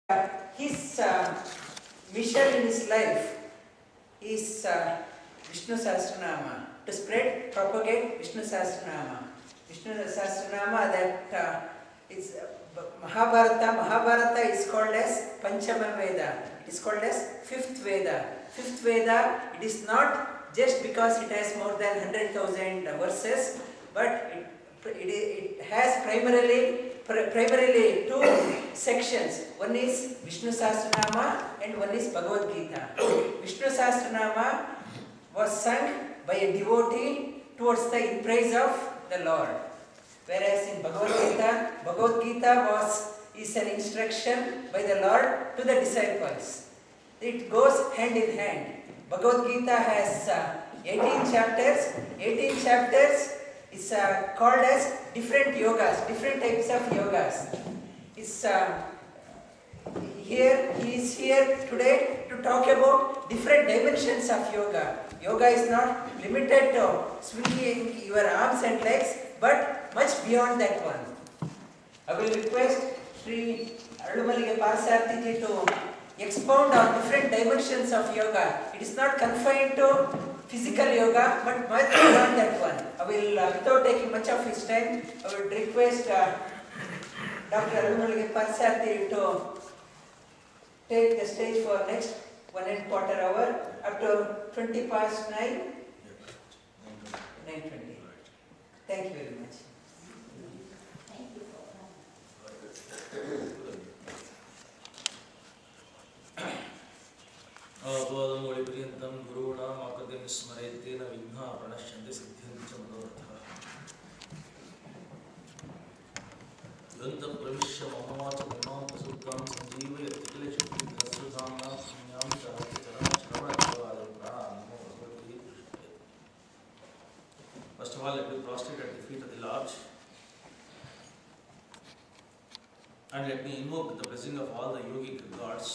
his mission in his life is Vishnu Sahasranama, to spread, propagate Vishnu Sahasranama. Vishnu Sahasranama, that is Mahabharata. Mahabharata is called as Panchama Veda. It is called as fifth Veda. Fifth Veda, it is not just because it has more than 100,000 verses, but it has primarily two sections. One is Vishnu Sahasranama and one is Bhagavad Gita. Vishnu Sahasranama was sung by a devotee towards in praise of the Lord. Whereas in Bhagavad Gita is an instruction by the Lord to the disciples. It goes hand in hand. Bhagavad Gita has 18 chapters. 18 chapters is called as different yogas, different types of yogas. He is here today to talk about different dimensions of yoga. Yoga is not limited to swinging your arms and legs, but much beyond that one. I will request Sri Arunamalige Parthasarathy ji to expound on different dimensions of yoga. It is not confined to physical yoga, but much beyond that one. I will, without taking much of his time, I would request Dr. Arunamalige Parthasarathy to take the stage for next 1.25 hours up to 20 past 9. 9:20. Thank you very much. आपादमौलिपर्यन्तं गुरूणाम् आकृतिं स्मरेत् तेन विघ्नाः प्रणश्यन्ति सिद्ध्यन्ति च मनोरथाः। योऽन्तः प्रविश्य मम वाचमिमां प्रसुप्तां सञ्जीवयति किल शक्तिधरस्वधाम्ना पुण्यां सहस्रचरणश्रवणत्ववादं प्राणान् नमो भगवते पुरुषाय। First of all, let me prostrate at the feet of the Lord and let me invoke the blessing of all the yogic gods.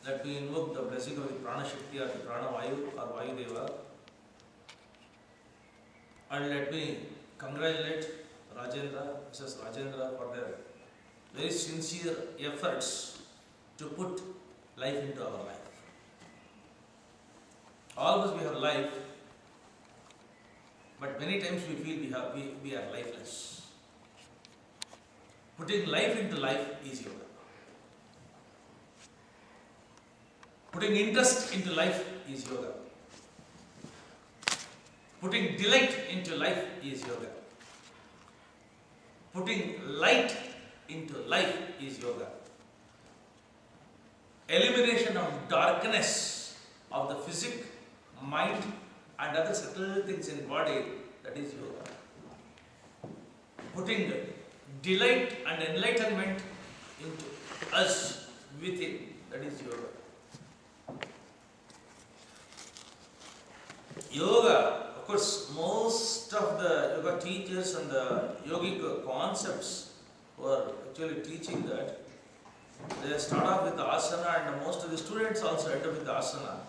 Let me invoke the blessing of the Prana Shakti or the Prana Vayu or Vayu Deva. And let me congratulate Mrs. Rajendra for their very sincere efforts to put life into our life. All of us we have life, but many times we feel we are lifeless. Putting life into life is yoga. Putting interest into life is yoga. Putting delight into life is yoga. Putting light into life is yoga. Elimination of darkness of the physic, mind and other subtle things in body, that is yoga. Putting delight and enlightenment into us within, that is yoga. Yoga, of course, most of the yoga teachers and the yogic concepts who are actually teaching that, they start off with the asana and most of the students also end up with the asana.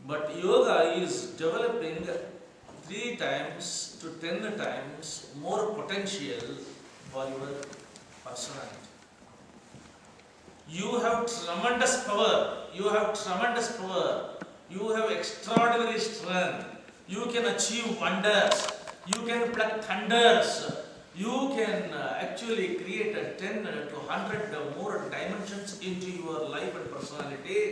But yoga is developing 3 times to 10 times more potential for your personality. You have tremendous power. You have extraordinary strength. You can achieve wonders. You can pluck thunders. You can actually create 10 to 100 more dimensions into your life and personality.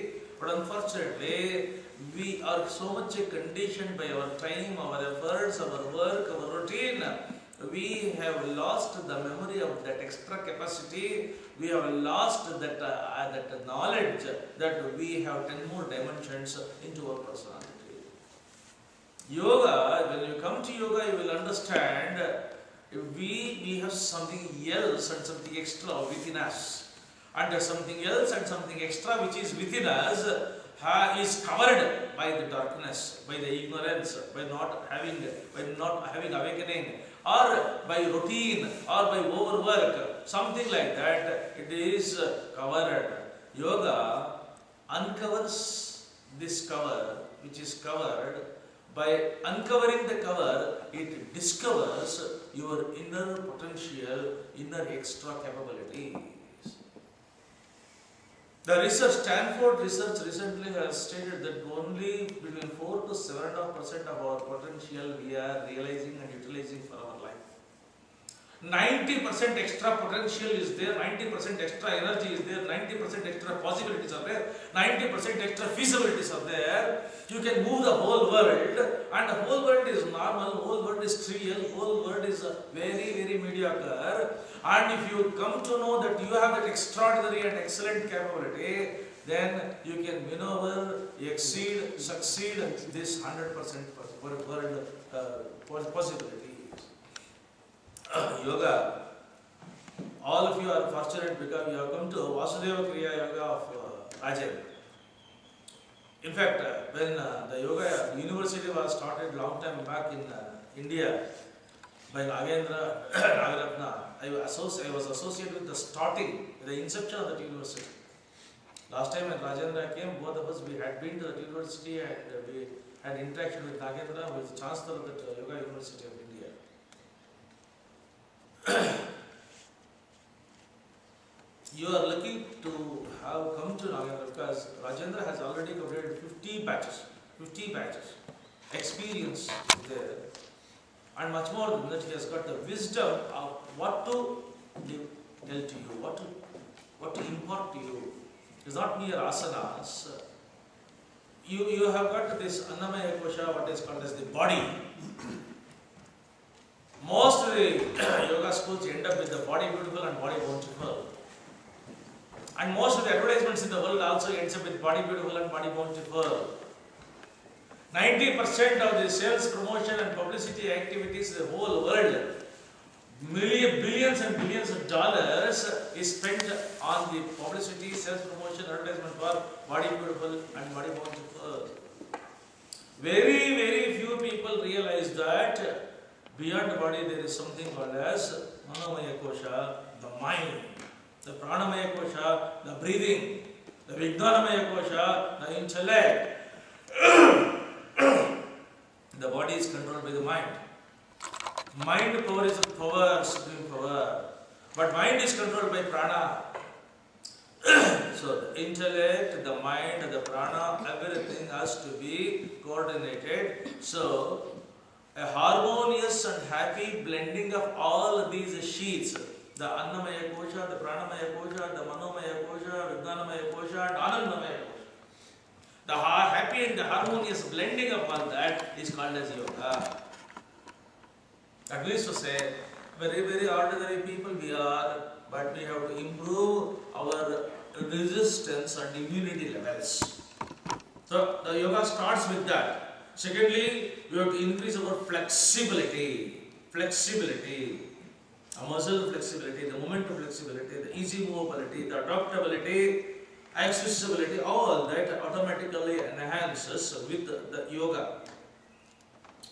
But unfortunately, we are so much conditioned by our time, our efforts, our work, our routine. We have lost the memory of that extra capacity. We have lost that knowledge that we have 10 more dimensions into our personality. Yoga, when you come to yoga, you will understand we have something else and something extra within us. And there's something else and something extra which is within us is covered by the darkness, by the ignorance, by not having awakening, or by routine, or by overwork, something like that. It is covered. Yoga uncovers this cover, which is covered By uncovering the cover, it discovers your inner potential, inner extra capabilities. The research, Stanford research recently has stated that only between 4 to 7.5% of our potential we are realizing and utilizing for our life. 90% extra potential is there, 90% extra energy is there, 90% extra possibilities are there, 90% extra feasibilities are there. You can move the whole world, and the whole world is normal, whole world is trivial, whole world is very, very mediocre. And if you come to know that you have that extraordinary and excellent capability, then you can maneuver, exceed, succeed this 100% world possibility. Yoga, all of you are fortunate because you have come to Vasudeva Kriya Yoga of Rajendra. In fact, when the yoga university was started long time back in India by Nagendra Nagaratna, I was associated with the starting, the inception of that university. Last time when Rajendra came, both of us, we had been to that university and we had interaction with Nagendra, who is the chancellor of that Yoga University of India. You are lucky to have come to Nagendra because Rajendra has already completed 50 batches experience there, and much more than that, he has got the wisdom of what to tell to you, what to impart to you. It is not mere asanas. You have got this Annamaya Kosha, what is called as the body. Most of the yoga schools end up with the body beautiful and body bountiful. And most of the advertisements in the world also ends up with body beautiful and body bountiful. 90% of the sales, promotion and publicity activities in the whole world, billions and billions of dollars is spent on the publicity, sales, promotion, advertisement for body beautiful and body bountiful. Very, very few people realize that beyond the body there is something called as Manomaya Kosha, the mind. The Pranamaya Kosha, the breathing. The Vijnanamaya Kosha, the intellect. The body is controlled by the mind. Mind power is a power, supreme power. But mind is controlled by prana. So the intellect, the mind, the prana, everything has to be coordinated. So a harmonious and happy blending of all these sheets, the Annamaya Kosha, the Pranamaya Kosha, the Manomaya Kosha, Vijnanamaya Kosha, and Anandamaya Kosha. The happy and the harmonious blending of all that is called as yoga. That means to say, very, very ordinary people we are, but we have to improve our resistance and immunity levels. So the yoga starts with that. Secondly, we have to increase our flexibility. A muscle flexibility, the momentum flexibility, the easy movability, the adaptability, accessibility, all that automatically enhances with the yoga.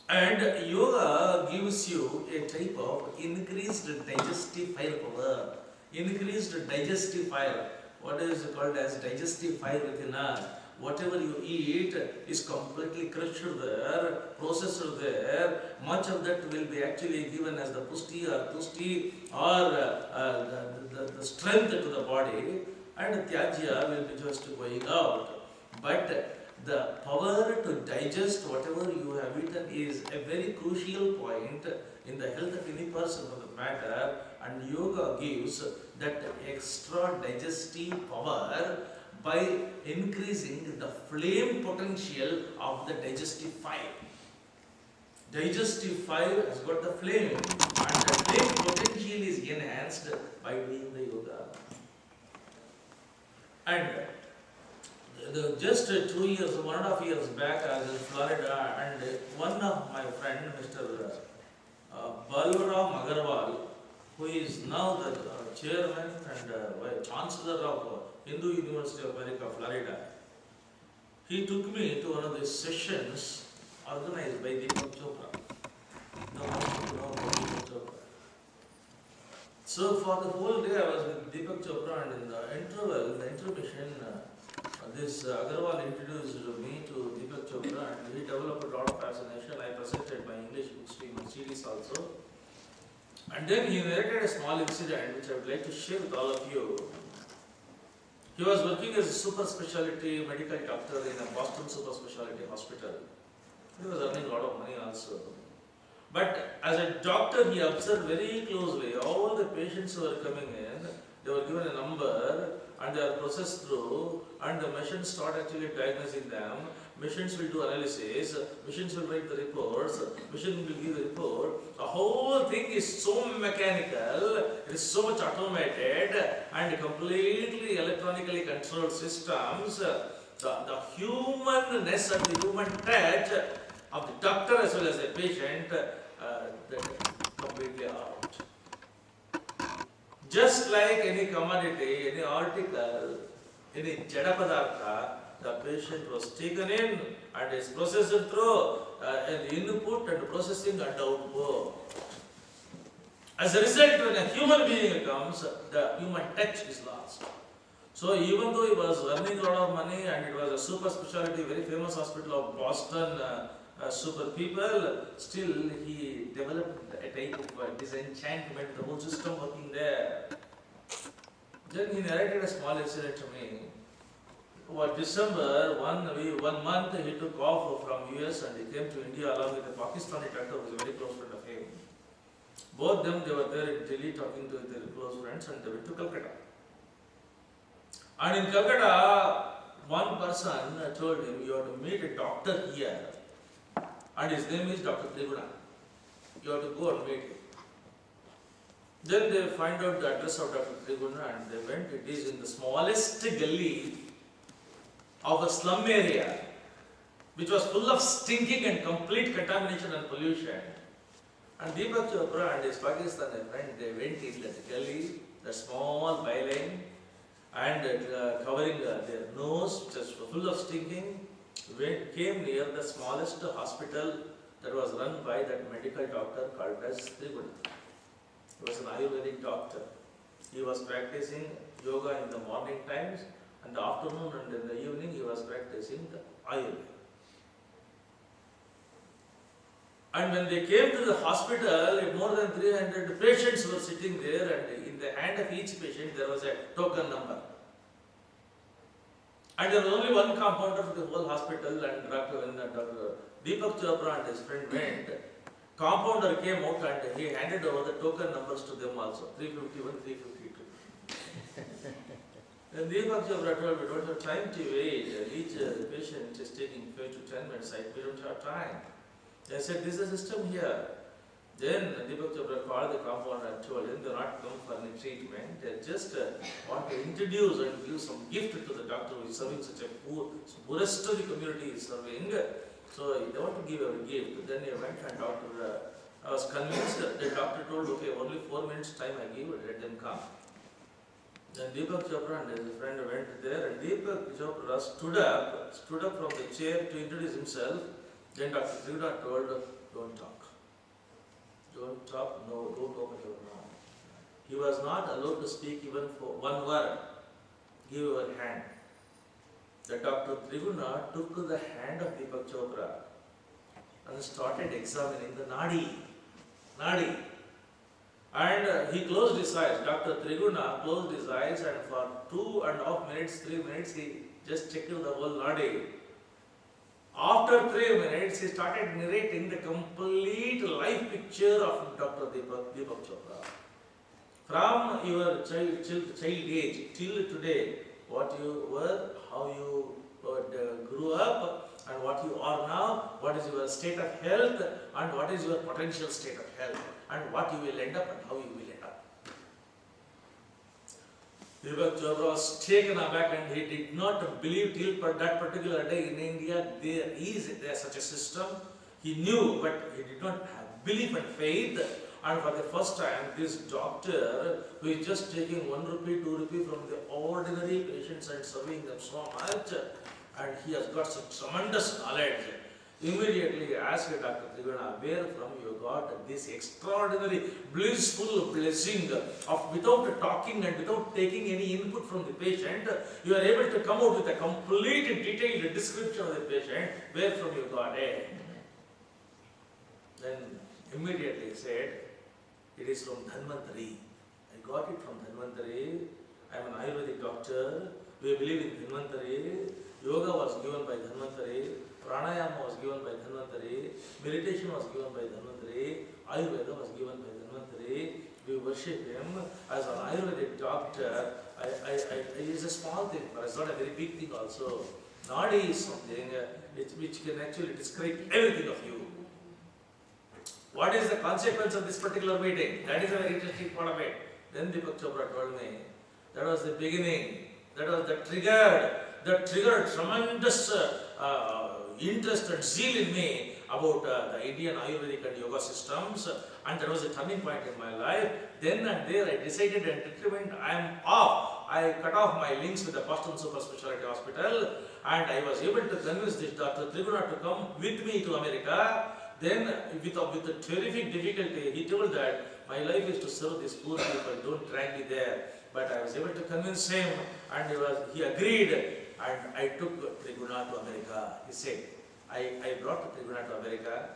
And yoga gives you a type of increased digestive firepower. Increased digestive fire. What is called as digestive fire within us? Whatever you eat is completely crushed there, processed there. Much of that will be actually given as the pushti or tushti or the strength to the body, and tyajya will be just going out. But the power to digest whatever you have eaten is a very crucial point in the health of any person for the matter, and yoga gives that extra digestive power by increasing the flame potential of the digestive fire. Digestive fire has got the flame, and the flame potential is enhanced by doing the yoga. And just 2 years, 1.5 years back, I was in Florida, and one of my friend, Mr. Balram Agarwal, who is now the chairman and chancellor of Hindu University of America, Florida, he took me to one of the sessions organized by Deepak Chopra. So for the whole day I was with Deepak Chopra, and in the interval, the intermission, This Agarwal introduced me to Deepak Chopra and he developed a lot of fascination. I presented my English books to him in series also. And then he narrated a small incident which I would like to share with all of you. He was working as a super specialty medical doctor in a Boston super specialty hospital. He was earning a lot of money also. But as a doctor, he observed very closely all the patients who were coming in. They were given a number and they are processed through, and the machines start actually diagnosing them. Machines will do analysis, machines will write the reports, machine will give the report. The whole thing is so mechanical, it is so much automated and completely electronically controlled systems. The humanness and the human touch of the doctor as well as the patient, that completely out. Just like any commodity, any article, any jada padartha, the patient was taken in and is processed through an input and processing and output. As a result, when a human being comes, the human touch is lost. So even though he was earning a lot of money and it was a super specialty, very famous hospital of Boston, super people, still he developed a type of disenchantment, the whole system working there. Then he narrated a small incident to me. December, one month he took off from US and he came to India along with a Pakistani doctor who was a very close friend of him. Both them, they were there in Delhi talking to their close friends and they went to Calcutta. And in Calcutta, one person told him, you have to meet a doctor here and his name is Dr. Triguna. You have to go and meet him. Then they find out the address of Dr. Triguna and they went. It is in the smallest gully of a slum area which was full of stinking and complete contamination and pollution. And Deepak Chopra and his Pakistani friend, they went in that gully, the small byline, and covering their nose, just full of stinking, came near the smallest hospital that was run by that medical doctor called as Triguna. He was an Ayurvedic doctor. He was practicing yoga in the morning times, and the afternoon and in the evening he was practicing the Ayurveda. And when they came to the hospital, more than 300 patients were sitting there, and in the hand of each patient there was a token number. And there was only one compounder for the whole hospital, and when Dr. Deepak Chopra and his friend went, compounder came out and he handed over the token numbers to them also, 351, 352. Then Deepak Chopra told, we don't have time to wait, each patient is taking 5 to 10 minutes, we don't have time. They said, this is a system here. Then Deepak Chopra called the compounder and told him, they are not come for any treatment, they just want to introduce and give some gift to the doctor who is serving such a poorest of the community is serving. So they want to give a gift. Then he went and doctor, I was convinced, the doctor told, okay, only 4 minutes time I give, let them come. Then Deepak Chopra and his friend went there, and Deepak Chopra stood up from the chair to introduce himself. Then Dr. Triguna told, don't talk. Don't talk, no, don't open your mouth. He was not allowed to speak even for one word. Give your hand. The Dr. Triguna took the hand of Deepak Chopra and started examining the nadi. And he closed his eyes. Dr. Triguna closed his eyes, and for 2.5 minutes, 3 minutes, he just checked the whole nadi. After 3 minutes, he started narrating the complete life picture of Dr. Deepak Chopra. From your child age till today, what you were, how you grew up, and what you are now, what is your state of health, and what is your potential state of health, and what you will end up and how you will end up. Deepak Chopra was taken aback and he did not believe till that particular day in India there is such a system. He knew, but he did not have belief and faith. And for the first time, this doctor who is just taking 1 rupee, 2 rupee from the ordinary patients and serving them so much, and he has got some tremendous knowledge. immediately asked Dr. Triguna, where from you got this extraordinary blissful blessing of without talking and without taking any input from the patient, you are able to come out with a complete detailed description of the patient, where from you got it? Then immediately said, it is from Dhanvantari. I got it from Dhanvantari. I am an Ayurvedic doctor. We believe in Dhanvantari. Yoga was given by Dhanvantari. Pranayama was given by Dhanvantari. Meditation was given by Dhanvantari. Ayurveda was given by Dhanvantari. We worship him as an Ayurvedic doctor. It is a small thing, but it's not a very big thing also. Nadi is something which can actually describe everything of you. What is the consequence of this particular meeting? That is a very interesting part of it. Then Deepak Chopra told me, that was the beginning, that was that triggered tremendous interest and zeal in me about the Indian Ayurvedic and yoga systems, and that was a turning point in my life. Then and there I decided and determined I am off. I cut off my links with the Boston Super Specialty Hospital, and I was able to convince this Dr. Triguna to come with me to America. Then with a terrific difficulty, he told that my life is to serve these poor people, don't drag me there. But I was able to convince him, and he agreed, and I took Triguna to America. He said, I brought Triguna to America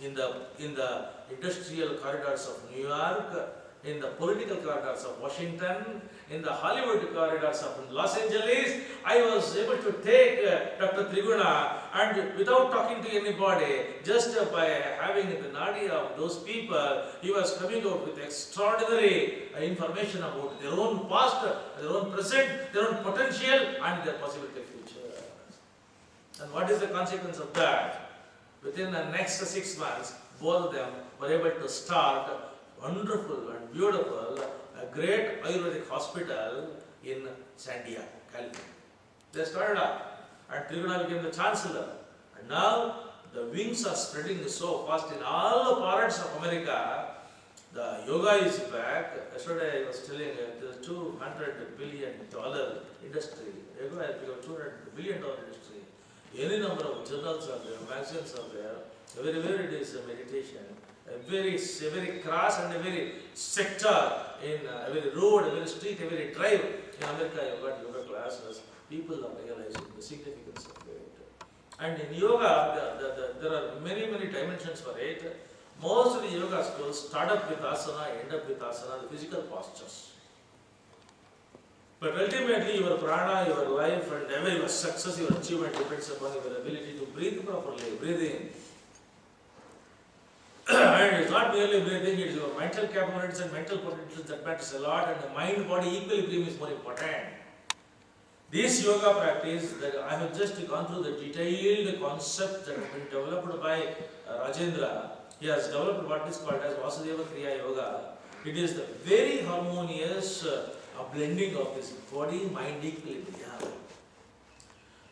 in the industrial corridors of New York, in the political corridors of Washington, in the Hollywood corridors of Los Angeles. I was able to take Dr. Triguna, and without talking to anybody, just by having the nadi of those people, he was coming out with extraordinary information about their own past, their own present, their own potential, and their possibility of future. And what is the consequence of that? Within the next 6 months, both of them were able to start wonderful and beautiful, a great Ayurvedic hospital in San Diego, California. They started up, and Triguna became the chancellor. And now the wings are spreading so fast in all the parts of America. The yoga is back. Yesterday I was telling the $200 billion industry. Yoga has become $200 billion industry. Any number of journals are there, magazines are there. Everywhere it is a meditation. A very cross and a very sector in every road, every street, every drive in America. You got yoga classes. People are realizing the significance of it. And in yoga, there are many dimensions for it. Most of the yoga schools start up with asana, end up with asana, the physical postures. But ultimately, your prana, your life, and ever your success, your achievement depends upon your ability to breathe properly, breathe in. And it's not merely breathing, it is your mental capabilities and mental potentials that matters a lot, and the mind-body equilibrium is more important. This yoga practice, that I have just gone through the detailed concept that has been developed by Rajendra. He has developed what is called as Vasudeva Kriya Yoga. It is the very harmonious blending of this body-mind equilibrium.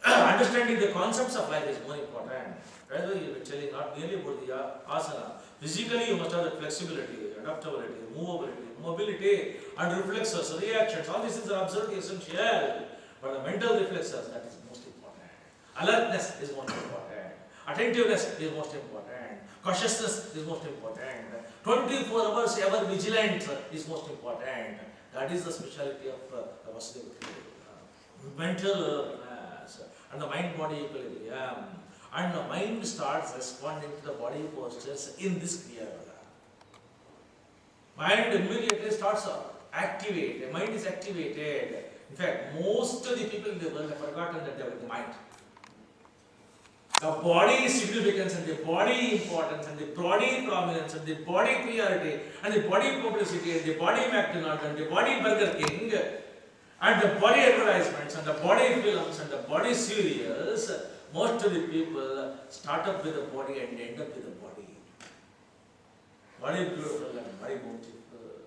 Understanding the concepts of life is more important. That's why you were telling not merely about the asana. Physically, you must have the flexibility, adaptability, mobility, and reflexes, reactions. All these things are absolutely essential. But the mental reflexes, that is most important. Alertness is most important. Attentiveness is most important. Cautiousness is most important. 24 hours ever vigilant is most important. That is the speciality of Vasudeva Kriya. Mental alertness and the mind-body equilibrium. And the mind starts responding to the body postures in this Kriya Yoga. Mind immediately starts activated. Mind is activated. In fact, most of the people in the world have forgotten that they have the mind. The body significance and the body importance and the body prominence and the body priority and the body publicity and the body McDonald's and the body Burger King and the body advertisements and the body films and the body serials. Most of the people start up with the body and end up with the body. Body beautiful and body beautiful.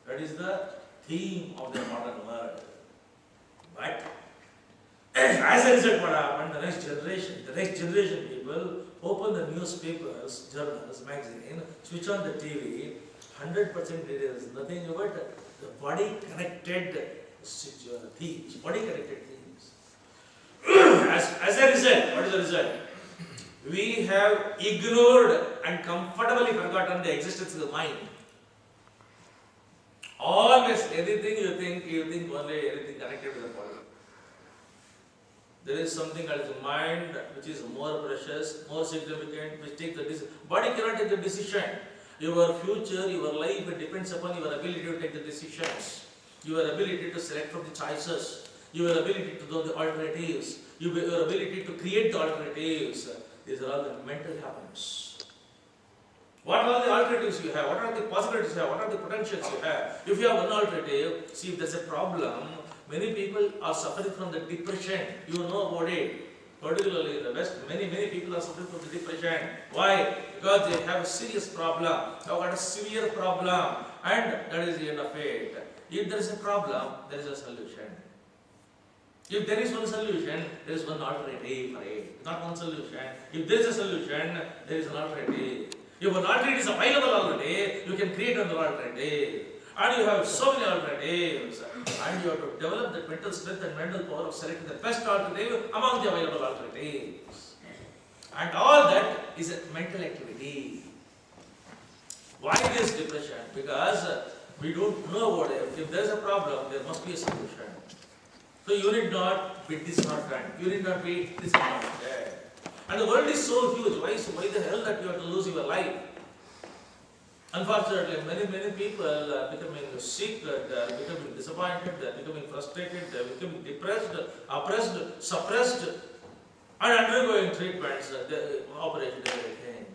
That is the theme of the modern world. But as a result, what happened? The next generation people open the newspapers, journals, magazine, switch on the TV. 100% it is nothing but the body connected themes. Body connected themes. As a result, what is the result? We have ignored and comfortably forgotten the existence of the mind. Always, anything you think only anything connected with the body. There is something called the mind which is more precious, more significant, which takes the decision. Body cannot take the decision. Your future, your life, it depends upon your ability to take the decisions, your ability to select from the choices, your ability to know the alternatives, your ability to create the alternatives. These are all the mental happens. What are the alternatives you have? What are the possibilities you have? What are the potentials you have? If you have one alternative, see if there's a problem. Many people are suffering from the depression. You know about it. Particularly in the West, many people are suffering from the depression. Why? Because they have a serious problem. They have got a severe problem. And that is the end of it. If there is a problem, there is a solution. If there is one solution, there is one alternative for it. Not one solution. If there is a solution, there is an alternative. If an alternative is available already, you can create another alternative. And you have so many alternatives. And you have to develop the mental strength and mental power of selecting the best alternative among the available alternatives. And all that is a mental activity. Why this depression? Because we don't know about it. If there is a problem, there must be a solution. So you need not be disheartened. You need not be disappointed. And the world is so huge. Why the hell that you have to lose your life? Unfortunately, many people are becoming sick, they are becoming disappointed, they are becoming frustrated, they are becoming depressed, oppressed, suppressed, and undergoing treatments, operation, everything.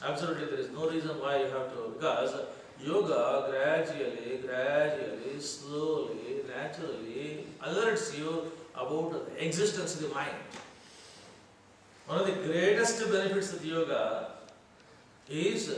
Absolutely, there is no reason why you have to, because yoga gradually, slowly, naturally alerts you about the existence of the mind. One of the greatest benefits of yoga is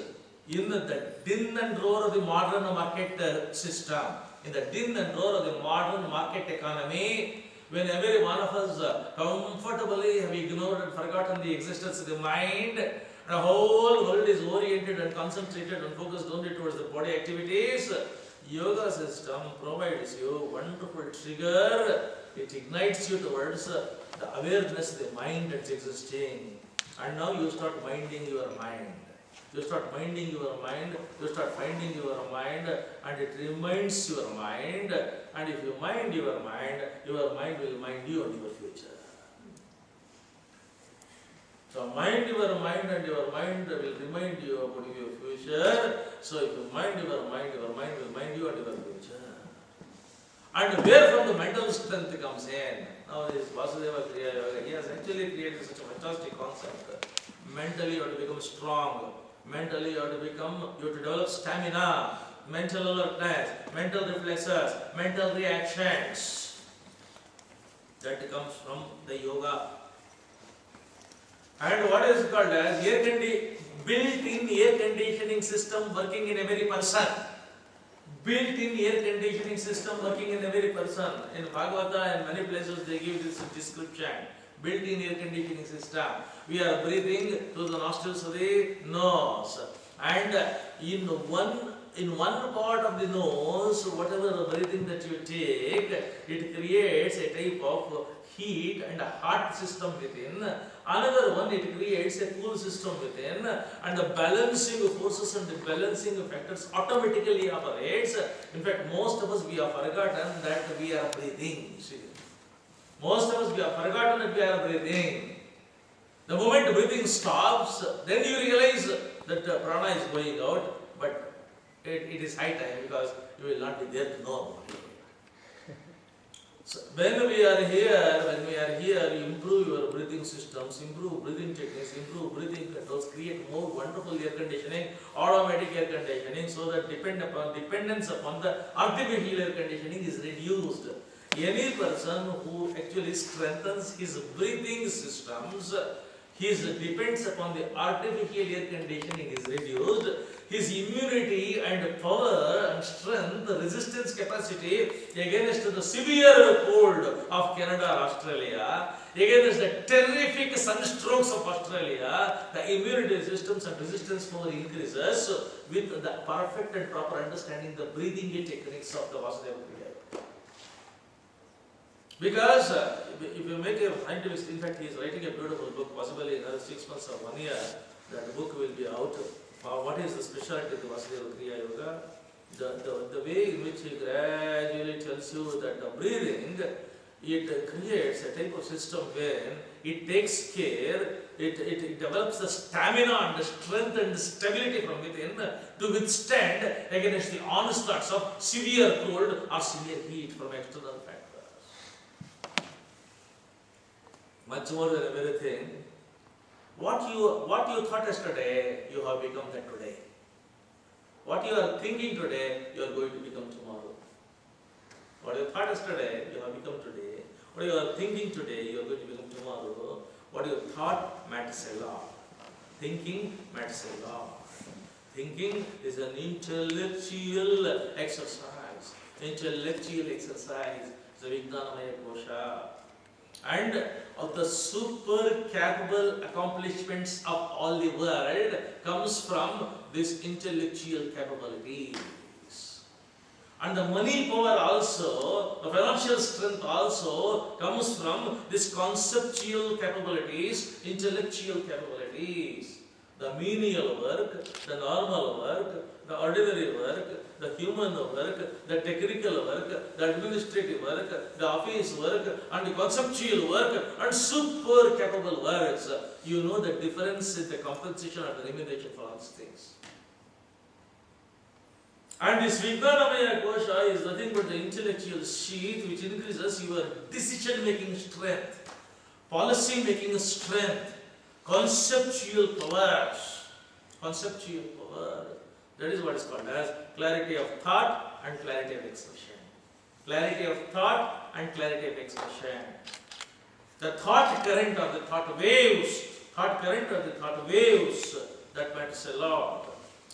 in the din and roar of the modern market system, in the din and roar of the modern market economy, when every one of us comfortably have ignored and forgotten the existence of the mind, and the whole world is oriented and concentrated and focused only towards the body activities, yoga system provides you wonderful trigger. It ignites you towards the awareness of the mind that's existing. And now you start minding your mind. You start minding your mind, you start finding your mind, and it reminds your mind. And if you mind your mind will mind you and your future. So mind your mind and your mind will remind you about your future. So if you mind your mind will mind you and your future. And where from the mental strength comes in? Now this Vasudeva Kriya Yoga, he has actually created such a fantastic concept. Mentally you have to become strong. Mentally you have to develop stamina, mental alertness, mental reflexes, mental reactions. That comes from the yoga. And what is called as built-in air conditioning system working in every person. Built-in air conditioning system working in every person. In Bhagavata and many places they give this description. Built-in air conditioning system. We are breathing through the nostrils of the nose. And in one part of the nose, whatever breathing that you take, it creates a type of heat and a hot system within. Another one, it creates a cool system within. And the balancing forces and the balancing factors automatically operates. In fact, most of us, we have forgotten that we are breathing. Most of us, we have forgotten that we are breathing. The moment breathing stops, then you realize that the prana is going out, but it is high time because you will not be there to know. So when we are here, you improve your breathing systems, improve breathing techniques, improve breathing controls, create more wonderful air conditioning, automatic air conditioning, so that dependence upon the artificial air conditioning is reduced. Any person who actually strengthens his breathing systems, his depends upon the artificial air conditioning is reduced, his immunity and power and strength, resistance capacity against the severe cold of Canada, Australia, against the terrific sunstrokes of Australia, the immunity systems and resistance power increases with the perfect and proper understanding the breathing techniques of the Vasudeva Kriya. Because if you make a scientist, in fact he is writing a beautiful book, possibly in another 6 months or 1 year, that book will be out. What is the specialty of the Vasudeva Kriya Yoga? The way in which he gradually tells you that the breathing, it creates a type of system where it takes care, it develops the stamina and the strength and the stability from within to withstand against the onslaughts of severe cold or severe heat from external factors. Much more than a mere thing. What you thought yesterday, you have become that today. What you are thinking today, you are going to become tomorrow. What you thought yesterday, you have become today. What you are thinking today, you are going to become tomorrow. What you thought matters a lot. Thinking matters a lot. Thinking is an intellectual exercise. Intellectual exercise is the Vijnanamaya Kosha. And of the super capable accomplishments of all the world comes from this intellectual capabilities. And the money power also, the financial strength also comes from this conceptual capabilities, intellectual capabilities. The menial work, the normal work, the ordinary work, the human work, the technical work, the administrative work, the office work, and the conceptual work, and super capable works. You know the difference in the compensation and the remuneration for all these things. And this Vijnanamaya Kosha is nothing but the intellectual sheath which increases your decision-making strength, policy-making strength, conceptual powers. Conceptual power. That is what is called as clarity of thought and clarity of expression. Clarity of thought and clarity of expression. The thought current of the thought waves, that matters a lot.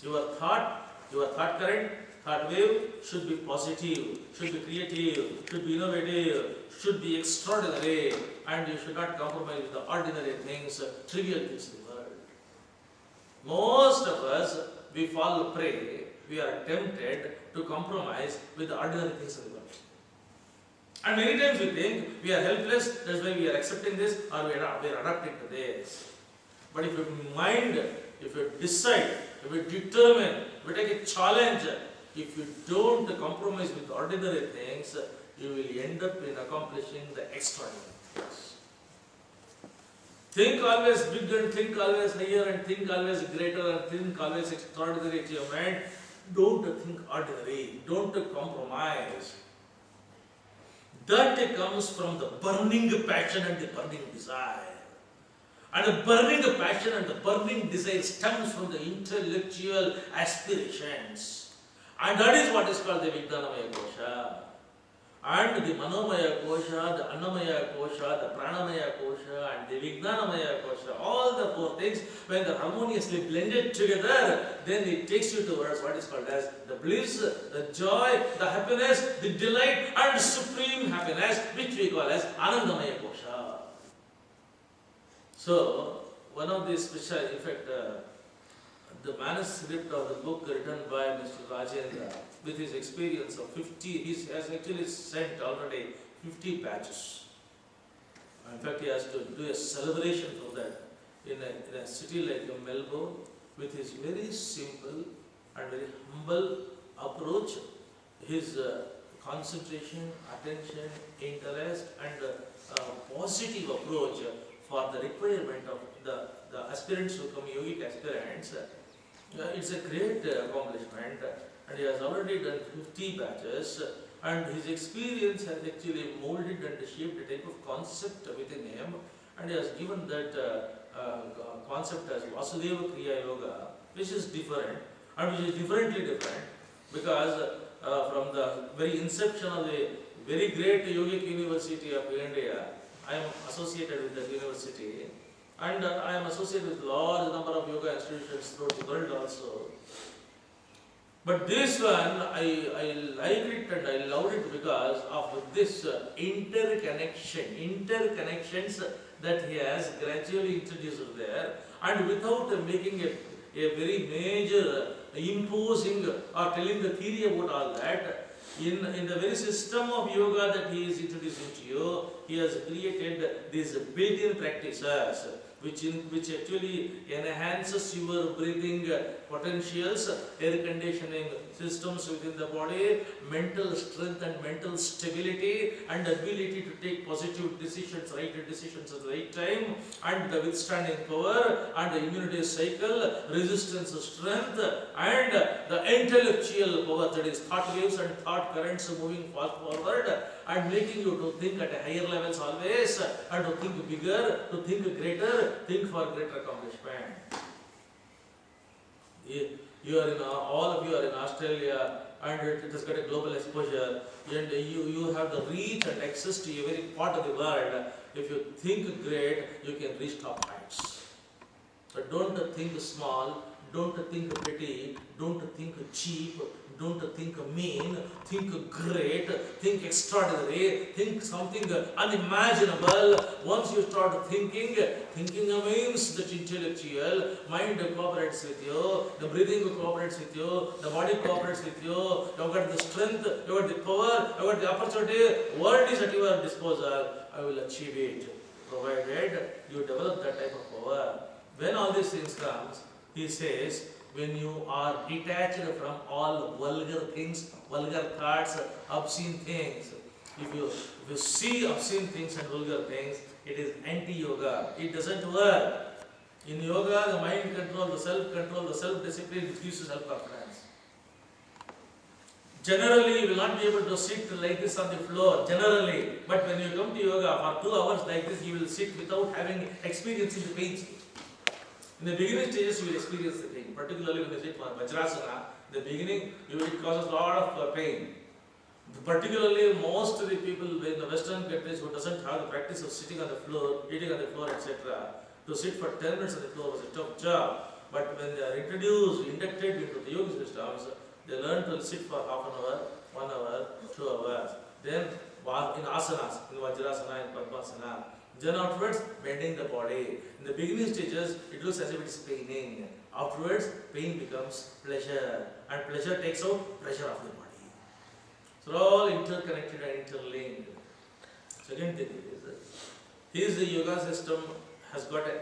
Your thought current, thought wave should be positive, should be creative, should be innovative, should be extraordinary, and you should not compromise with the ordinary things, trivial things in the world. Most of us, we fall prey, we are tempted to compromise with the ordinary things of the world. And many times we think we are helpless, that's why we are accepting this, or we are adapting to this. But if you mind, if you decide, if you determine, if you take a challenge, if you don't compromise with ordinary things, you will end up in accomplishing the extraordinary things. Think always big and think always higher and think always greater and think always extraordinary achievement. Don't think ordinary. Don't compromise. That comes from the burning passion and the burning desire. And the burning passion and the burning desire stems from the intellectual aspirations. And that is what is called the Vijnanamaya Kosha. And the Manomaya Kosha, the Annamaya Kosha, the Pranamaya Kosha, and the Vijnanamaya Kosha, all the four things, when they're harmoniously blended together, then it takes you towards what is called as the bliss, the joy, the happiness, the delight, and supreme happiness, which we call as Anandamaya Kosha. So, one of the special, in fact, the manuscript of the book written by Mr. Rajendra, with his experience of 50, he has actually sent already 50 batches. In fact, he has to do a celebration for that in a city like Melbourne, with his very simple and very humble approach, his concentration, attention, interest, and positive approach for the requirement of the aspirants who come, yogic aspirants. It's a great accomplishment, and he has already done 50 batches, and his experience has actually molded and shaped a type of concept within him, and he has given that concept as Vasudeva Kriya Yoga, which is different, and which is differently different, because from the very inception of the very great Yogic University of India, I am associated with that university, and I am associated with large number of yoga institutions throughout the world also. But this one, I liked it and I loved it because of this interconnections that he has gradually introduced there, and without making a very major imposing or telling the theory about all that, In the very system of yoga that he is introducing to you, he has created these built-in practices which actually enhances your breathing potentials, air conditioning systems within the body, mental strength and mental stability, and ability to take positive decisions, right decisions at the right time, and the withstanding power, and the immunity cycle, resistance strength, and the intellectual power, that is thought waves and thought currents moving fast forward and making you to think at a higher levels always, and to think bigger, to think greater, think for greater accomplishment. You are in all of you are in Australia, and it has got a global exposure, and you have the reach and access to every part of the world. If you think great, you can reach top heights. But don't think small, don't think petty, don't think cheap, don't think mean, think great, think extraordinary, think something unimaginable. Once you start thinking means that intellectual mind cooperates with you, the breathing cooperates with you, the body cooperates with you, you've got the strength, you've got the power, you've got the opportunity, world is at your disposal. I will achieve it, provided you develop that type of power. When all these things comes, he says, when you are detached from all vulgar things, vulgar thoughts, obscene things, if you see obscene things and vulgar things, it is anti-yoga. It doesn't work. In yoga, the mind control, the self-discipline, it gives you self-confidence. Generally, you will not be able to sit like this on the floor, generally. But when you come to yoga for 2 hours like this, you will sit without having experiencing the pain. In the beginning stages, you will experience the pain, particularly when you sit for Vajrasana. In the beginning, it causes a lot of pain. Particularly, most of the people in the Western countries who doesn't have the practice of sitting on the floor, eating on the floor, etc., to sit for 10 minutes on the floor was a tough job. But when they are inducted into the yoga systems, they learn to sit for half an hour, 1 hour, 2 hours. Then in asanas, in Vajrasana, in Padmasana. Then afterwards, bending the body. In the beginning stages, it looks as if it is paining. Afterwards, pain becomes pleasure. And pleasure takes out pressure of the body. So all interconnected and interlinked. Second thing is the yoga system has got an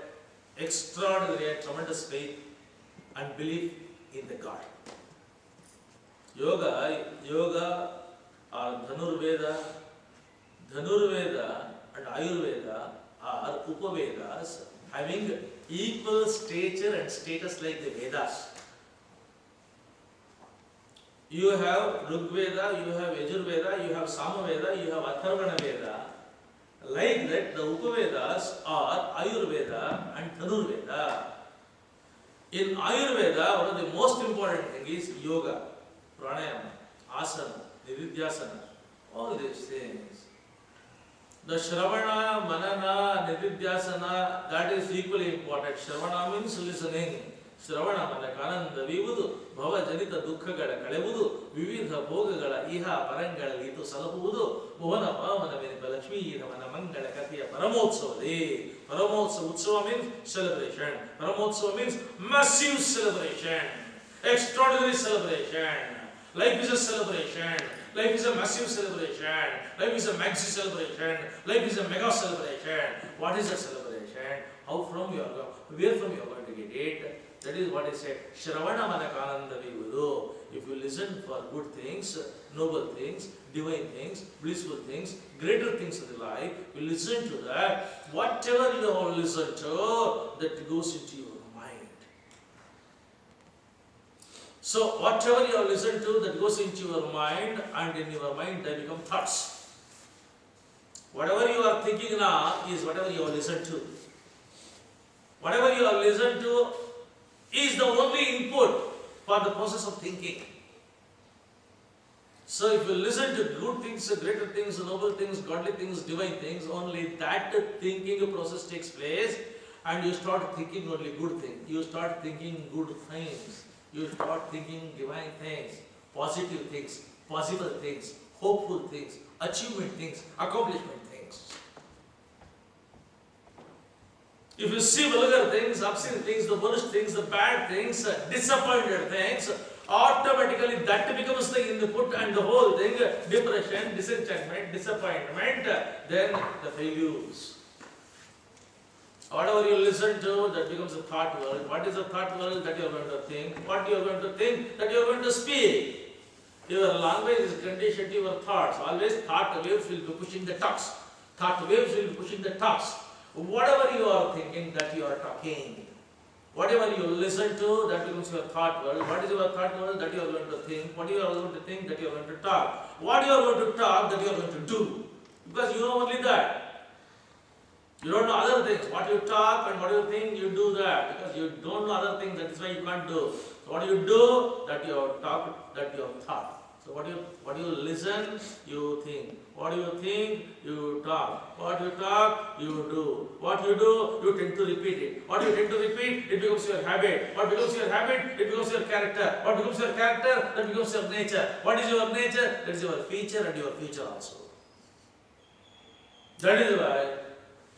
extraordinary and tremendous faith and belief in the God. Yoga or Dhanurveda and Ayurveda are Upavedas having equal stature and status like the Vedas. You have Rigveda, you have Yajurveda, you have Samaveda, you have Atharvana Veda. Like that, the Upavedas are Ayurveda and Dhanurveda. In Ayurveda, one of the most important things is yoga, pranayama, asana, nididhyasana, all these things. The Shravana, Manana, Nididhyasana, that is equally important. Shravana means listening. Shravana mana kananda vivudu, bhava janita dukkagala kalevudu, vividha bhogagala iha parangala itu salapuvudu, bhuvana pavana venipa lakshmi ramana mangala kathiya paramotsavade. Paramotsava means celebration. Paramotsava means massive celebration. Extraordinary celebration. Life is a celebration. Life is a massive celebration. Life is a maxi celebration. Life is a mega celebration. What is a celebration? How from you are going? Where from you are going to get it? That is what I said. Shravana manakananda vivudu. If you listen for good things, noble things, divine things, blissful things, greater things of the life, you listen to that. Whatever you have listened to, that goes into your mind. So whatever you have listened to, that goes into your mind, and in your mind they become thoughts. Whatever you are thinking now is whatever you have listened to. Whatever you have listened to is the only input for the process of thinking. So if you listen to good things, greater things, noble things, godly things, divine things, only that thinking process takes place, and you start thinking only good things. You start thinking good things. You start thinking divine things, positive things, possible things, hopeful things, achievement things, accomplishment things. If you see vulgar things, obscene things, the worst things, the bad things, disappointed things, automatically that becomes the input and the whole thing, depression, disenchantment, disappointment, then the failures. Whatever you listen to, that becomes a thought world. What is a thought world? That you are going to think. What you are going to think, that you are going to speak. Your language is conditioned to your thoughts. Always thought waves will be pushing the talks. Thought waves will be pushing the talks. Whatever you are thinking, that you are talking. Whatever you listen to, that becomes your thought world. What is your thought world? That you are going to think. What you are going to think, that you are going to talk. What you are going to talk, that you are going to do. Because you know only that. You don't know other things. What you talk and what you think, you do that. Because you don't know other things, that is why you can't do. So what you do, that you have talked, that you have thought. So what you listen, you think. What you think, you talk. What you talk, you do. What you do, you tend to repeat it. What you tend to repeat, it becomes your habit. What becomes your habit, it becomes your character. What becomes your character, that becomes your nature. What is your nature? That is your feature and your future also. That is why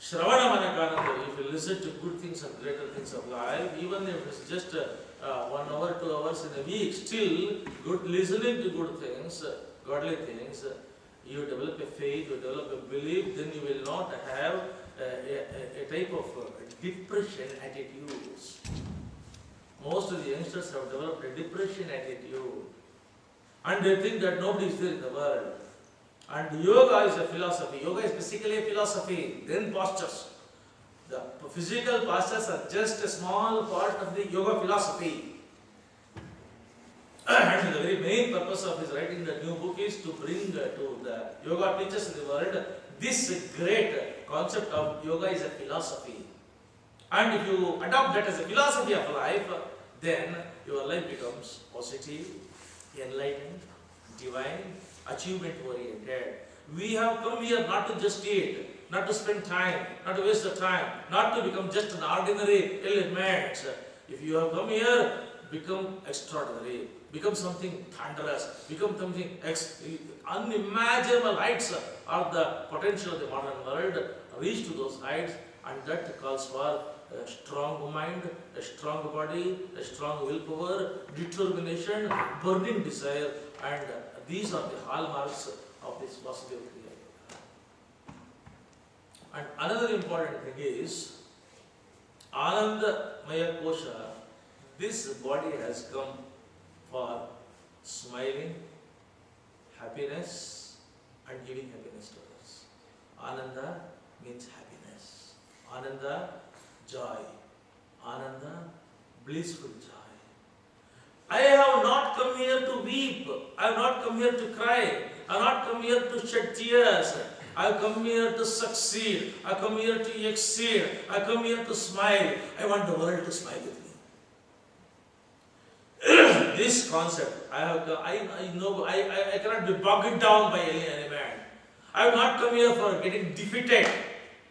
Shravana Manakananda, if you listen to good things and greater things of life, even if it's just 1 hour, 2 hours in a week, still good listening to good things, godly things, you develop a faith, you develop a belief, then you will not have a type of depression attitudes. Most of the youngsters have developed a depression attitude, and they think that nobody is there in the world. And yoga is a philosophy. Yoga is basically a philosophy, then postures. The physical postures are just a small part of the yoga philosophy. And the very main purpose of his writing the new book is to bring to the yoga teachers in the world this great concept of yoga is a philosophy. And if you adopt that as a philosophy of life, then your life becomes positive, enlightened, divine, achievement oriented. We have come here not to just eat, not to spend time, not to waste the time, not to become just an ordinary element. If you have come here, become extraordinary, become something thunderous, become something unimaginable heights of the potential of the modern world. Reach to those heights, and that calls for a strong mind, a strong body, a strong willpower, determination, burning desire, and these are the hallmarks of this Vasudeva Kriya Yoga. And another important thing is, Ananda Maya Kosha, this body has come for smiling, happiness, and giving happiness to others. Ananda means happiness. Ananda, joy. Ananda, blissful joy. I have not come here to weep. I have not come here to cry. I have not come here to shed tears. I have come here to succeed. I come here to exceed. I come here to smile. I want the world to smile with me. This concept, I know I cannot be bogged down by any man. I have not come here for getting defeated.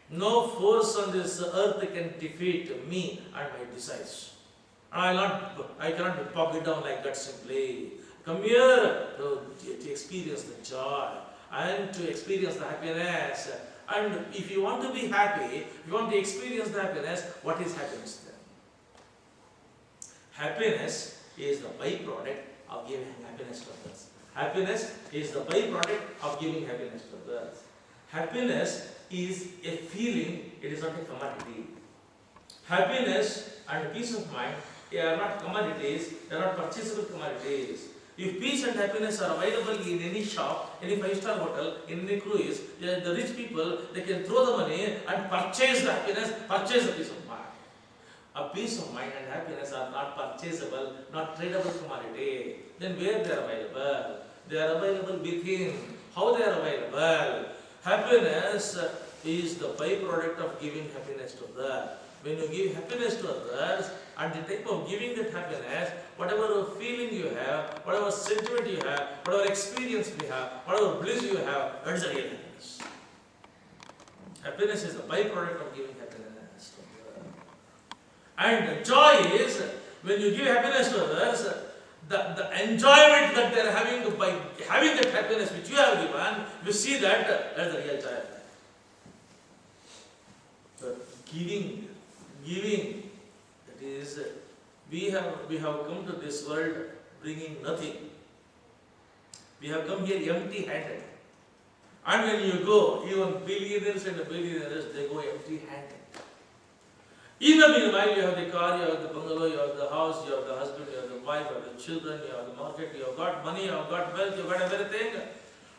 No force on this earth can defeat me and my desires. I cannot be bogged down like that simply. Come here to experience the joy and to experience the happiness. And if you want to be happy, if you want to experience the happiness, what is happiness then? Happiness is the byproduct of giving happiness to others. Happiness is the byproduct of giving happiness to others. Happiness is a feeling, it is not a commodity. Happiness and peace of mind, they are not commodities, they are not purchasable commodities. If peace and happiness are available in any shop, any 5-star hotel, in any cruise, the rich people, they can throw the money and purchase the happiness, purchase the peace of mind. A peace of mind and happiness are not purchasable, not tradable commodity. Then where they are available? They are available within. How they are available? Happiness is the byproduct of giving happiness to others. When you give happiness to others, and the type of giving that happiness, whatever feeling you have, whatever sentiment you have, whatever experience you have, whatever bliss you have, that is the real happiness. Happiness is the byproduct of giving happiness to others. And joy is, when you give happiness to others, the enjoyment that they are having by having that happiness which you have given, you see that as the real joy of life. So giving, that is, we have come to this world bringing nothing. We have come here empty-handed. And when you go, even billionaires and billionaires, they go empty-handed. In the meanwhile, you have the car, you have the bungalow, you have the house, you have the husband, you have the wife, you have the children, you have the market, you have got money, you have got wealth, you have got everything.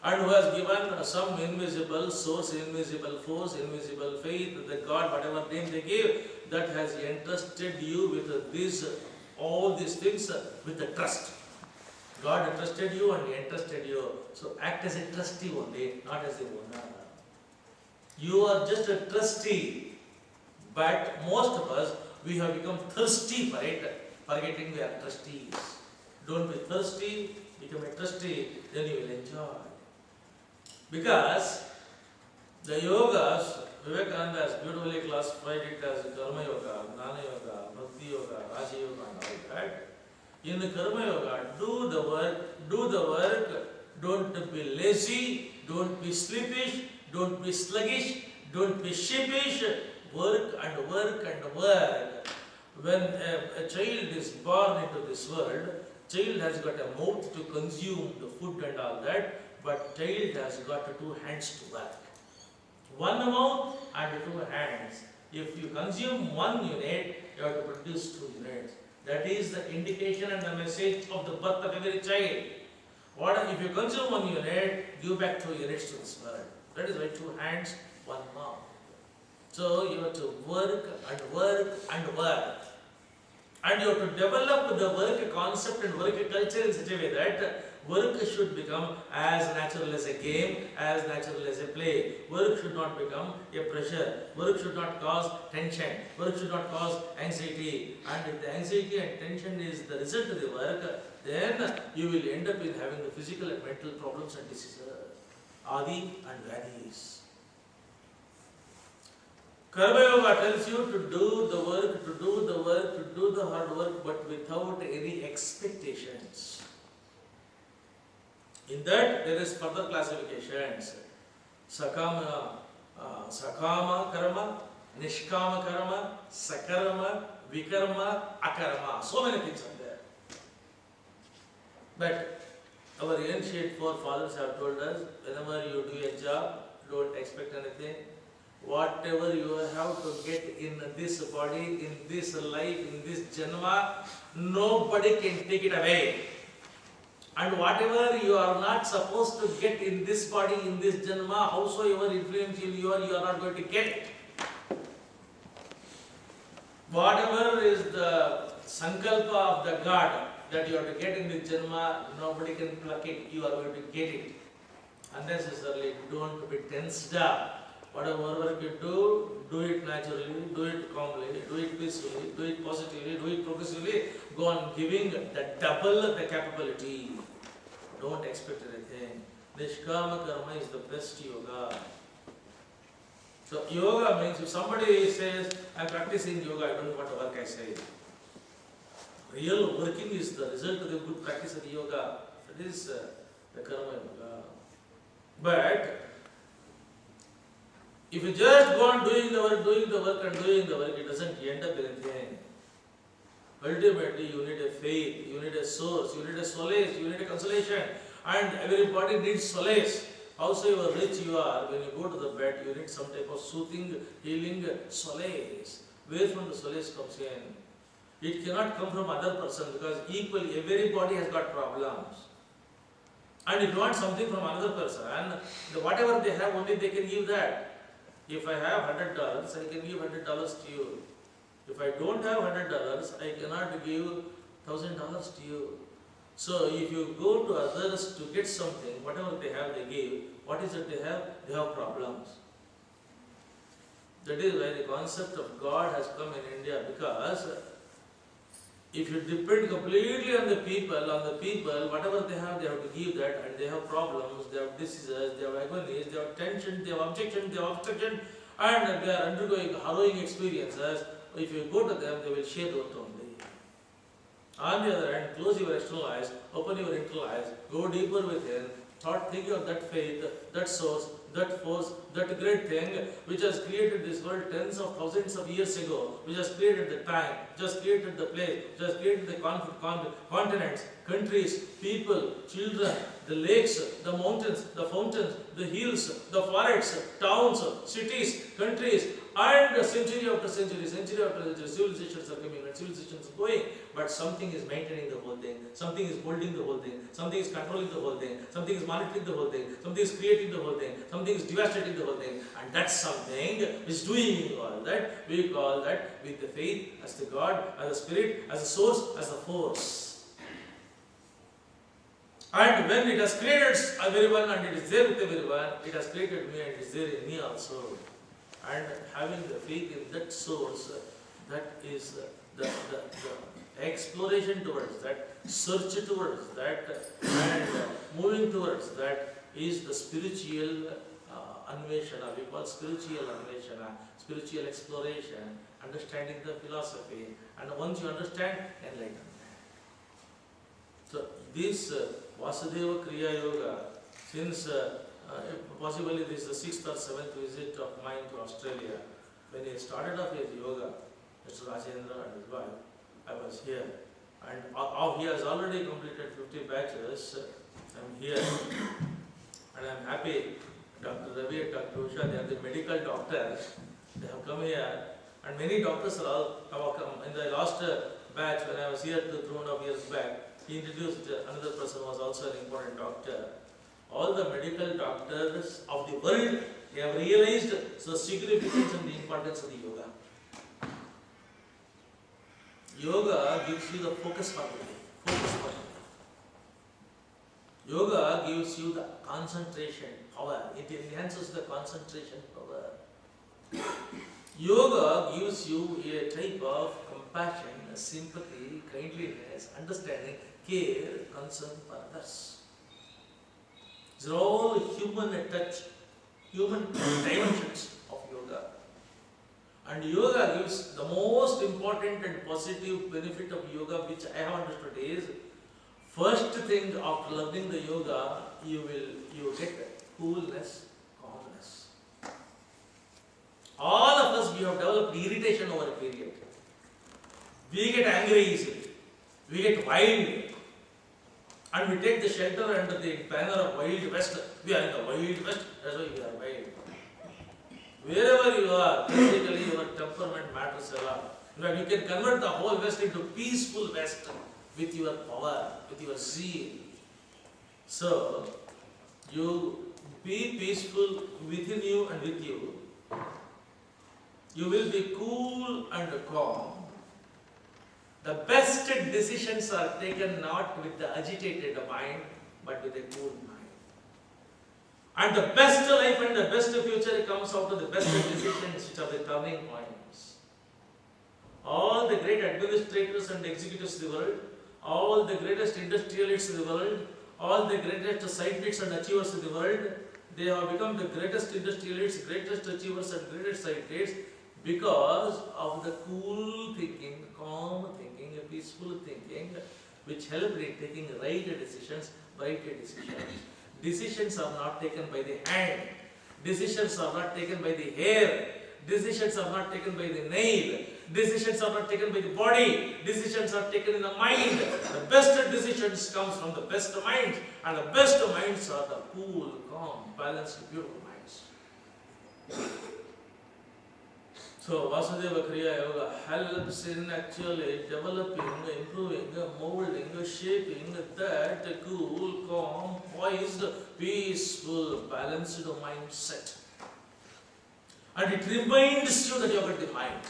And who has given some invisible source, invisible force, invisible faith, the God, whatever name they give, that has entrusted you with this, all these things with the trust. God entrusted you and He entrusted you. So act as a trustee only, not as a owner. You are just a trustee. But most of us, we have become thirsty for it, forgetting we are trustees. Don't be thirsty, become a trustee, then you will enjoy. Because the yogas, Vivekananda has beautifully classified it as Karma Yoga, Jnana Yoga, Bhakti Yoga, Raja Yoga and all that. In the Karma Yoga, do the work, don't be lazy, don't be sleepish, don't be sluggish, don't be sheepish. Work and work and work. When a child is born into this world, child has got a mouth to consume the food and all that, but child has got 2 hands to work. 1 mouth and 2 hands. If you consume 1 unit, you have to produce 2 units. That is the indication and the message of the birth of every child. What if you consume 1 unit, give back 2 units to this world. That is why 2 hands, 1 mouth. So you have to work and work and work. And you have to develop the work concept and work culture in such a way that work should become as natural as a game, as natural as a play. Work should not become a pressure. Work should not cause tension. Work should not cause anxiety. And if the anxiety and tension is the result of the work, then you will end up in having the physical and mental problems and diseases. Adi and Vyadhis. Karma Yoga tells you to do the work, to do the work, to do the hard work, but without any expectations. In that, there is further classifications. Sakama karma, nishkama karma, sakarma, vikarma, akarma. So many things are there. But our ancient forefathers have told us, whenever you do a job, don't expect anything. Whatever you have to get in this body, in this life, in this janma, nobody can take it away. And whatever you are not supposed to get in this body, in this janma, howsoever influential you are not going to get it. Whatever is the sankalpa of the God that you have to get in this janma, nobody can pluck it, you are going to get it. Unnecessarily, don't be tensed up. Whatever work you do it naturally, do it calmly, do it peacefully, do it positively, do it progressively. Go on giving the double the capability. Don't expect anything. Nishkama karma is the best yoga. So yoga means if somebody says, I am practicing yoga, I don't know what work I say. Real working is the result of the good practice of the yoga. That is the karma yoga. But if you just go on doing the work, it doesn't end up anything. Ultimately, you need a faith, you need a source, you need a solace, you need a consolation. And everybody needs solace. Howsoever rich you are, when you go to the bed, you need some type of soothing, healing solace. Where from the solace comes in? It cannot come from other person because equally everybody has got problems. And if you want something from another person, whatever they have, only they can give that. If I have $100, I can give $100 to you. If I don't have $100, I cannot give $1,000 to you. So if you go to others to get something, whatever they have, they give. What is it they have? They have problems. That is why the concept of God has come in India, because if you depend completely on the people, whatever they have to give that, and they have problems, they have diseases, they have agonies, they have tension, they have objection, they have obstruction, and they are undergoing harrowing experiences. If you go to them, they will share the truth only. On the other hand, close your external eyes, open your internal eyes, go deeper within, thinking of that faith, that source, that force, that great thing which has created this world tens of thousands of years ago, which has created the time, which has created the place, which has created the continents, countries, people, children, the lakes, the mountains, the fountains, the hills, the forests, towns, cities, countries, and century after century, civilizations are coming and civilizations are going, but something is maintaining the whole thing, something is holding the whole thing, something is controlling the whole thing, something is monitoring the whole thing, something is creating the whole thing, something is devastating the whole thing, and that's something which is doing all that. We call that with the faith as the God, as the Spirit, as the source, as the force. And when it has created everyone and it is there with everyone, it has created me and it is there in me also. And having the faith in that source, that is the exploration towards that, search towards that, and moving towards that is the spiritual anveshana. We call spiritual anveshana, spiritual exploration, understanding the philosophy, and once you understand, enlightenment. So this Vasudeva Kriya Yoga, since possibly this is the 6th or 7th visit of mine to Australia, when he started off his yoga, Mr. Rajendra and his wife, I was here. And he has already completed 50 batches. I'm here. And I'm happy. Dr. Ravi and Dr. Usha, they are the medical doctors. They have come here. And many doctors have come. In the last batch, when I was here 2.5 years back, he introduced another person who was also an important doctor. All the medical doctors of the world, they have realized the significance and the importance of the yoga. Yoga gives you the focus for the day. Yoga gives you the concentration power. It enhances the concentration power. Yoga gives you a type of compassion, sympathy, kindliness, understanding, care, concern for others. These are all human touch, human dimensions of yoga. And yoga gives the most important and positive benefit of yoga, which I have understood is, first thing after learning the yoga, you get coolness, calmness. All of us, we have developed irritation over a period. We get angry easily. We get wild. And we take the shelter under the banner of Wild West. We are in the Wild West, that's why we are wild. Wherever you are, physically your temperament matters a lot. In fact, you can convert the whole West into peaceful West with your power, with your zeal. So, you be peaceful within you and with you. You will be cool and calm. The best decisions are taken not with the agitated mind, but with a cool mind. And the best life and the best future comes out of the best decisions, which are the turning points. All the great administrators and executives in the world, all the greatest industrialists in the world, all the greatest scientists and achievers in the world, they have become the greatest industrialists, greatest achievers and greatest scientists because of the cool thinking, calm thinking, peaceful thinking, which helped in taking right decisions. Decisions are not taken by the hand. Decisions are not taken by the hair. Decisions are not taken by the nail. Decisions are not taken by the body. Decisions are taken in the mind. The best decisions comes from the best minds, and the best minds are the cool, calm, balanced, beautiful minds. So Vasudeva Kriya Yoga helps in actually developing, improving, molding, shaping that cool, calm, poised, peaceful, balanced mindset. And it reminds you that you have got the mind.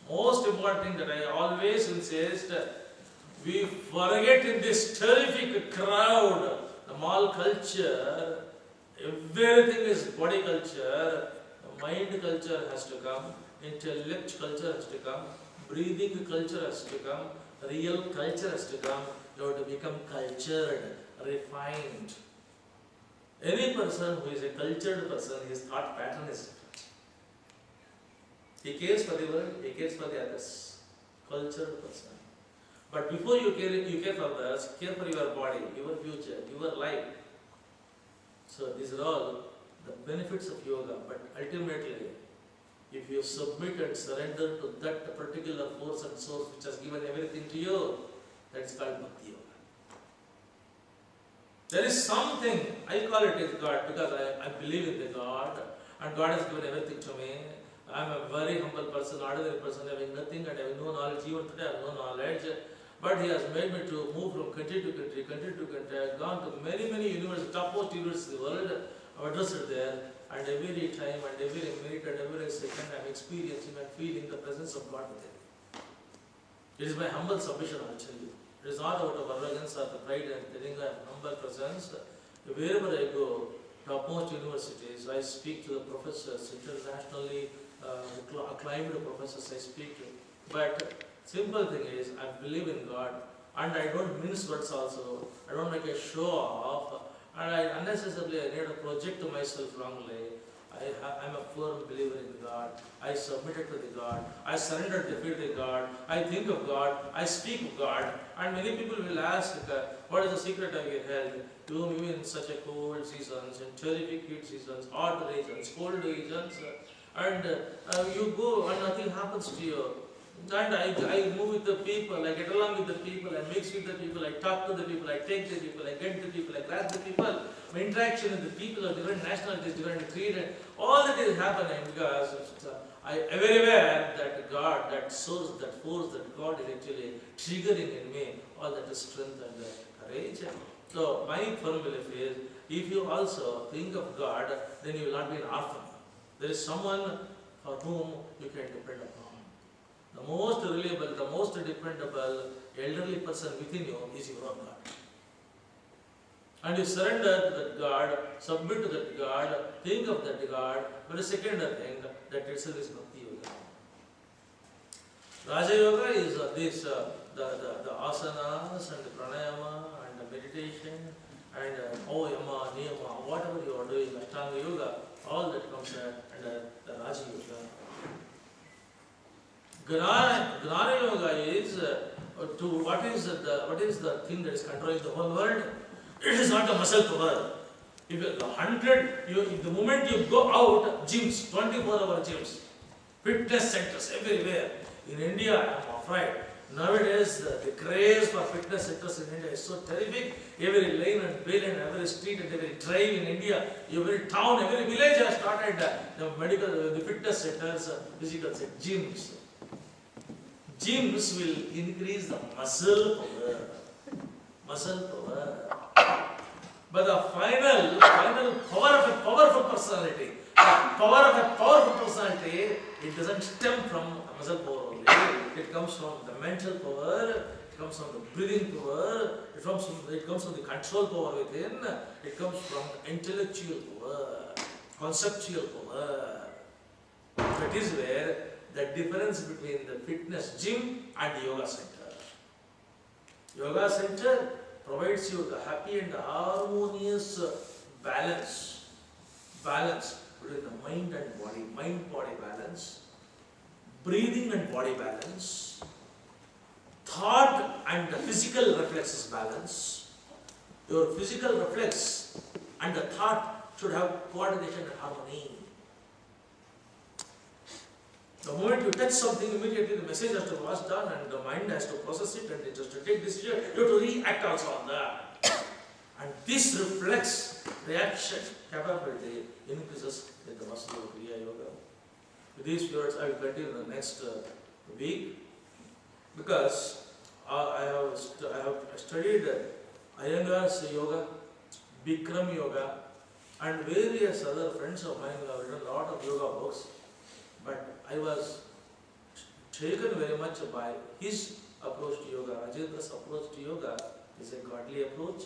Most important thing that I always insist, we forget in this terrific crowd, the mall culture, everything is body culture. Mind culture has to come, intellect culture has to come, breathing culture has to come, real culture has to come. You have to become cultured, refined. Any person who is a cultured person, his thought pattern is different. He cares for the world, he cares for the others. Cultured person. But before you care for others, care for your body, your future, your life. So these are all the benefits of yoga, but ultimately, if you submit and surrender to that particular force and source which has given everything to you, That is called Bhakti Yoga. There is something, I call it as God because I believe in the God, and God has given everything to me. I am a very humble person, ordinary person, having nothing and having no knowledge. Even today I have no knowledge. But He has made me to move from country to country, country to country. I have gone to many, many universities, topmost universities in the world. I have addressed there, and every time and every minute and every second I am experiencing and feeling the presence of God within me. It is my humble submission, I will tell you. It is not out of arrogance or the pride and telling I am humble presence. Wherever I go, topmost universities, I speak to the professors, internationally acclaimed professors I speak to. But simple thing is, I believe in God, and I don't mince words also. I don't make a show off, and I unnecessarily I need to project myself wrongly. I'm a firm believer in God. I submitted to the God. I surrendered defeat to the God. I think of God. I speak of God. And many people will ask, what is the secret of your health? You live in such a cold seasons, in terrific heat seasons, hot regions, cold regions, and you go and nothing happens to you. And I move with the people, I get along with the people, I mix with the people, I talk to the people, I take the people, I get the people, I grasp the people. My interaction with the people of different nationalities, different creed, all that is happening because I am very aware that God, that source, that force, that God is actually triggering in me all that is strength and courage. So my firm belief is, if you also think of God, then you will not be an orphan. There is someone for whom you can depend upon. The most reliable, the most dependable elderly person within you is your own God. And you surrender to that God, submit to that God, think of that God, but the second thing, that itself is Bhakti Yoga. Raja Yoga is the asanas and the pranayama and the meditation and yama, niyama, whatever you are doing, Ashtanga Yoga, all that comes under the Raja Yoga. Gnana Yoga is what is the thing that is controlling the whole world? It is not a muscle power. If the moment you go out, gyms, 24-hour gyms, fitness centers everywhere. In India, I am afraid. Nowadays, the craze for fitness centers in India is so terrific. Every lane and lane, every street and every drive in India, every town, every village has started the fitness centers, physical centers, gyms. Gyms will increase the muscle power. But the final power of a powerful personality, it doesn't stem from muscle power only. It comes from the mental power, it comes from the breathing power, it comes from the control power within, it comes from intellectual power, conceptual power. That is where the difference between the fitness gym and the yoga center. Yoga center provides you the happy and harmonious balance between the mind and body, mind-body balance, breathing and body balance, thought and the physical reflexes balance. Your physical reflex and the thought should have coordination and harmony. The moment you touch something, immediately the message has to pass down and the mind has to process it and it has to take decision. You have to react also on that. And this reflex reaction capability increases in the muscle of Kriya Yoga. With these words, I will continue the next week because I have studied Iyengar's Yoga, Bikram Yoga, and various other friends of mine who have written a lot of yoga books. But I was taken very much by his approach to yoga. Rajendra's approach to yoga is a godly approach,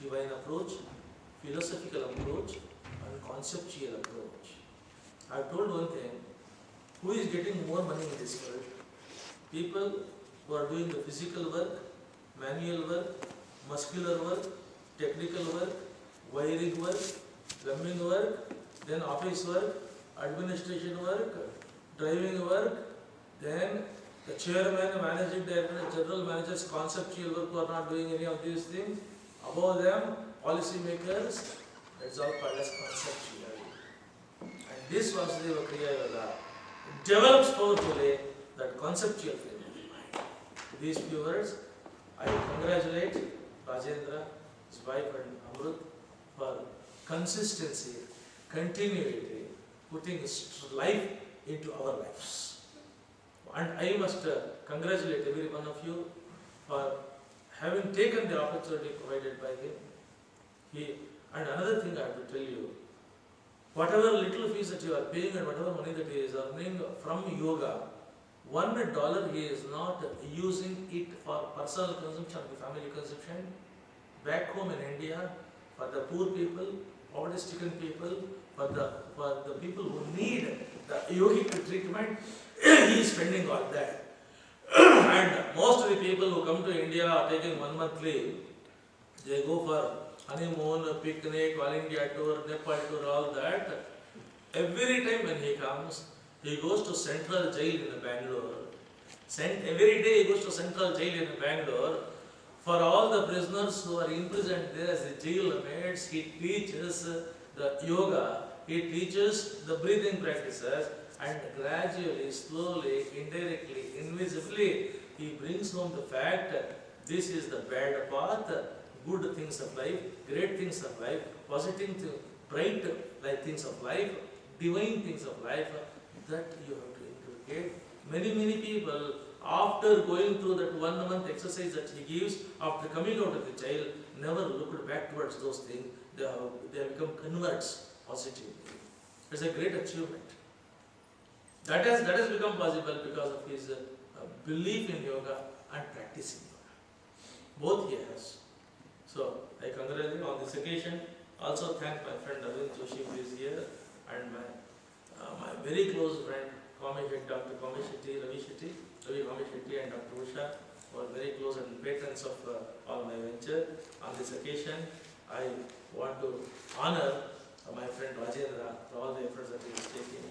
divine approach, philosophical approach, and conceptual approach. I have told one thing, who is getting more money in this world? People who are doing the physical work, manual work, muscular work, technical work, wiring work, plumbing work, then office work, administration work, driving work, then the chairman, managing director, general managers, conceptual work who are not doing any of these things. Above them, policy makers, that's all called as conceptual. And this Vasudeva Kriya Yoga develops powerfully that conceptual frame of mind. These few words, I congratulate Rajendra, his wife and Amrut for consistency, continuity, putting life into our lives. And I must congratulate every one of you for having taken the opportunity provided by him. And another thing I have to tell you, whatever little fees that you are paying and whatever money that he is earning from yoga, $1 he is not using it for personal consumption, the family consumption. Back home in India, for the poor people, poverty-stricken people, for the people who need the yogic treatment, he is spending all that. And most of the people who come to India are taking 1 month leave. They go for honeymoon, picnic, all India tour, Nepal tour, all that. Every time when he comes, he goes to Central Jail in Bangalore. Every day he goes to Central Jail in Bangalore. For all the prisoners who are imprisoned there as the jail mates, he teaches the yoga, he teaches the breathing practices, and gradually, slowly, indirectly, invisibly, he brings home the fact that this is the bad path, good things of life, great things of life, positive, bright things of life, divine things of life, that you have to inculcate. Many people, after going through that 1 month exercise that he gives, after coming out of the jail, never looked back towards those things. They have become converts positively. It's a great achievement. That has become possible because of his belief in yoga and practicing yoga. Both he has. So I congratulate him on this occasion. Also thank my friend Arvind Joshi who is here, and my very close friend Dr. Ravi Shetty and Dr. Usha, who are very close and patrons of all my venture. On this occasion, I want to honor my friend Rajendra for all the efforts that he is taking.